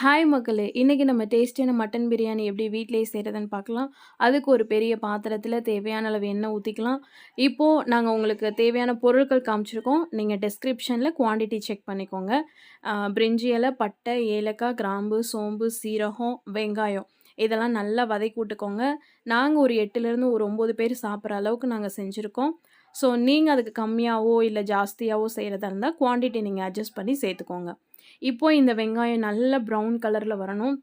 Hi மக்களே! இன்னைக்கு நம்ம டேஸ்டியான மட்டன் பிரியாணி எப்படி வீட்லயே செய்றதுன்னு பார்க்கலாம். அதுக்கு ஒரு பெரிய பாத்திரத்தில தேவையான அளவு எண்ணெய் ஊத்திக்கலாம். இப்போ நாங்க உங்களுக்கு தேவையான பொருட்கள் காமிச்சிருக்கோம். நீங்க டிஸ்கிரிப்ஷன்ல குவான்டிட்டி செக் பண்ணிக்கோங்க. பிரிஞ்சி இலை, பட்டை, ஏலக்காய், கிராம்பு, சோம்பு, சீரகம், வெங்காயம் இதெல்லாம் நல்லா வதக்கி விட்டுக்கோங்க. நாங்க ஒரு 8லேருந்து ஒரு 9 பேர் சாப்பிடுற அளவுக்கு நாங்க செஞ்சிருக்கோம். ஸோ நீங்க அதுக்கு கம்மியாவோ, இல்ல ஜாஸ்தியாவோ செய்றதா இருந்தா குவான்டிட்டி நீங்க அட்ஜஸ்ட் பண்ணி சேர்த்துக்கோங்க. இப்போ இந்த வெங்காயம் நல்ல ப்ரவுன் கலர்ல வரணும்.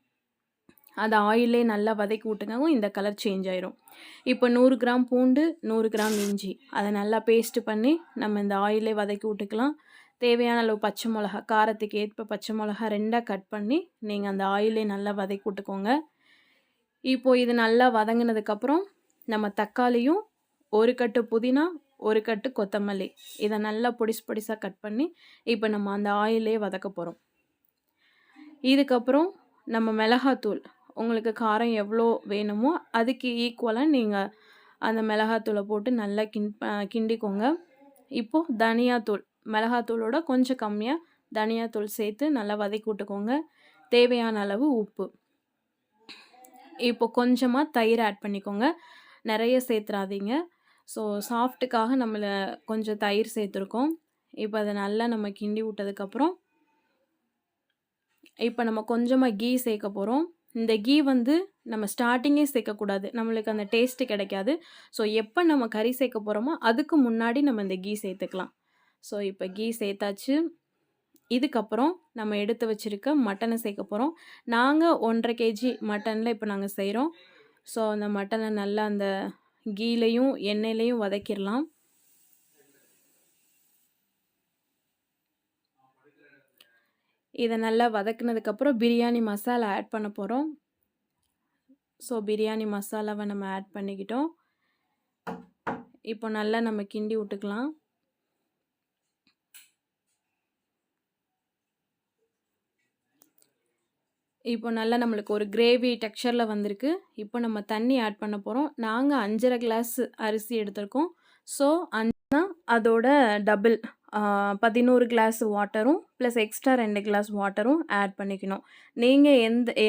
அத ஆயில்லயே நல்லா வதக்கி விட்டுக்கவும் இந்த கலர் சேஞ்ச் ஆயிரும். இப்போ 100 கிராம் பூண்டு, 100 கிராம் இஞ்சி அத நல்லா பேஸ்ட் பண்ணி நம்ம இந்த ஆயில்லயே வதக்கி விட்டுக்கலாம். தேவையான அளவு பச்சை மிளகா, காரத்துக்கு ஏற்ப பச்சை மிளகா 2ஆ கட் பண்ணி நீங்க அந்த ஆயில்லயே நல்லா வதக்கி விட்டுக்கோங்க. இப்போ இது நல்லா வதங்குனதுக்கப்புறம் நம்ம தக்காளியும், 1 கட்டு புதினா, 1 கட்டு கொத்தமல்லி இத நல்லா பொடிசு பொடிசா கட் பண்ணி இப்போ நம்ம அந்த ஆயில்லயே வதக்க போறோம். இதுக்கப்புறம் நம்ம மிளகாத்தூள் உங்களுக்கு காரம் எவ்வளோ வேணுமோ அதுக்கு ஈக்குவலா நீங்க அந்த மிளகாத்தூள போட்டு நல்லா கிண்டிக்கோங்க. இப்போ தனியாத்தூள், மிளகாத்தூளோட கொஞ்சம் கம்மியா தனியாத்தூள் சேர்த்து நல்லா வதக்கி விட்டுக்கோங்க. தேவையான அளவு உப்பு. இப்போ கொஞ்சமா தயிர் ஆட் பண்ணிக்கோங்க. நெறைய சேர்த்துறாதீங்க. ஸோ சாஃப்ட்டுக்காக நம்மள கொஞ்சம் தயிர் சேர்த்துருக்கோம். இப்போ அத நல்லா நம்ம கிண்டி விட்டதுக்கப்புறம் இப்போ நம்ம கொஞ்சமா கீ சேர்க்க போறோம். இந்த கீ வந்து நம்ம ஸ்டார்ட்டிங்கே சேர்க்கக்கூடாது. நம்மளுக்கு அந்த டேஸ்ட் கிடைக்காது. ஸோ எப்ப நம்ம கறி சேர்க்க போறோமோ, அதுக்கு முன்னாடி நம்ம இந்த கீ சேர்த்துக்கலாம். ஸோ இப்போ கீ சேர்த்தாச்சு. இதுக்கப்புறம் நம்ம எடுத்து வச்சிருக்க மட்டன சேர்க்க போறோம். நாங்க 1 1/2 கேஜி மட்டன்ல இப்போ நாங்க செய்றோம். ஸோ அந்த மட்டன நல்லா அந்த கீலயும், எண்ணெயிலயும் வதக்கிரலாம். இத நல்லா வதக்குனதுக்கப்புறம் பிரியாணி மசாலா ஆட் பண்ண போறோம். ஸோ பிரியாணி மசாலாவ நம்ம ஆட் பண்ணிக்கிட்டோம். இப்போ நல்லா நம்ம கிண்டி விட்டுக்கலாம். இப்போ நல்லா நம்மளுக்கு ஒரு கிரேவி டெக்ஸ்சர்ல வந்திருக்கு. இப்போ நம்ம தண்ணி ஆட் பண்ண போறோம். நாங்க 5 1/2 கிளாஸ் அரிசி எடுத்திருக்கோம். ஸோ 5னா அதோட டபுள் 11 கிளாஸ் வாட்டரும் ப்ளஸ் எக்ஸ்ட்ரா 2 கிளாஸ் வாட்டரும் ஆட் பண்ணிக்கணும். நீங்க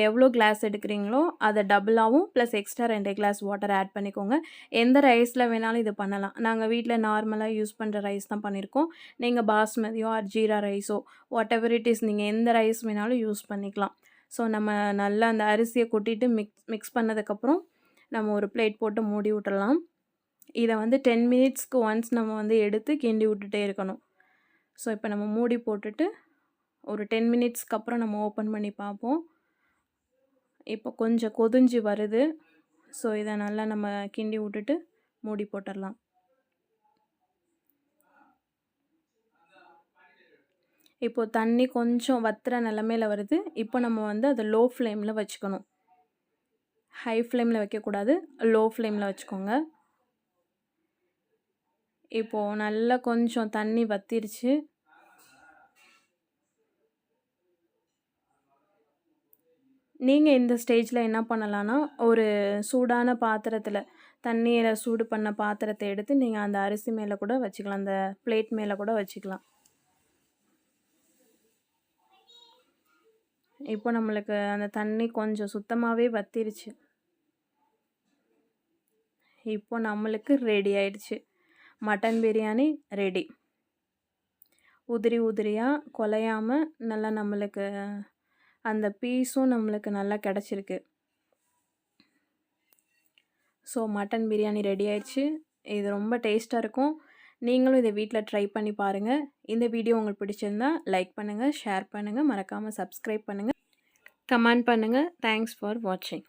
எவ்வளோ கிளாஸ் எடுக்கிறீங்களோ அத டபுளாவும் plus extra 2 glass water add பண்ணிக்கோங்க. எந்த ரைஸ்ல வேணாலும் இது பண்ணலாம். நாங்க வீட்ல நார்மலா யூஸ் பண்ற ரைஸ் தான் பண்ணியிருக்கோம். நீங்க பாஸ்மதியோ ஆர் ஜீரா ரைஸோ வாட் எவர் இட் இஸ் நீங்க எந்த ரைஸ் வேணாலும் யூஸ் பண்ணிக்கலாம். ஸோ நம்ம நல்லா அந்த அரிசிய கொட்டிட்டு மிக்ஸ் பண்ணதுக்கப்புறம் நம்ம ஒரு பிளேட் போட்டு மூடி விட்டுறலாம். இத வந்து 10 மினிட்ஸ்க்கு ஒன்ஸ் நம்ம வந்து எடுத்து கிண்டி விட்டுட்டே இருக்கணும். ஸோ இப்போ நம்ம மூடி போட்டுட்டு ஒரு 10 மினிட்ஸ்க்கு அப்புறம் நம்ம ஓப்பன் பண்ணி பார்ப்போம். இப்போ கொஞ்சம் கொதிஞ்சு வருது. ஸோ இத நல்லா நம்ம கிண்டி விட்டுட்டு மூடி போட்டுறலாம். இப்போ தண்ணி கொஞ்சம் வத்துற நிலைமையில வருது. இப்போ நம்ம வந்து அத லோ ஃப்ளேம்ல வச்சுக்கணும். ஹை ஃப்ளேம்ல வைக்கக்கூடாது. லோ ஃப்ளேம்ல வச்சுக்கோங்க. இப்போ நல்லா கொஞ்சம் தண்ணி வத்திருச்சு. நீங்க இந்த ஸ்டேஜ்ல என்ன பண்ணலான்னா, ஒரு சூடான பாத்திரத்தில தண்ணீர சூடு பண்ண பாத்திரத்த எடுத்து நீங்க அந்த அரிசி மேல கூட வச்சுக்கலாம். அந்த பிளேட் மேல கூட வச்சுக்கலாம். இப்போ நம்மளுக்கு அந்த தண்ணி கொஞ்சம் சுத்தமாவே வத்திருச்சு. இப்போ நம்மளுக்கு ரெடி ஆயிடுச்சு. Mutton biryani ready. உதிரி உதிரியா குலையாம நல்லா நம்மளுக்கு அந்த பீஸும் நம்மளுக்கு நல்லா கிடைச்சிருக்கு. ஸோ மட்டன் பிரியாணி ரெடி ஆயிடுச்சு. இது ரொம்ப டேஸ்ட்டா இருக்கும். நீங்களும் இத வீட்ல ட்ரை பண்ணி பாருங்க. இந்த வீடியோ உங்களுக்கு பிடிச்சிருந்தா லைக் பண்ணுங்க, ஷேர் பண்ணுங்க, மறக்காம சப்ஸ்கிரைப் பண்ணுங்க, கமெண்ட் பண்ணுங்க. தேங்க்ஸ் ஃபார் வாட்சிங்.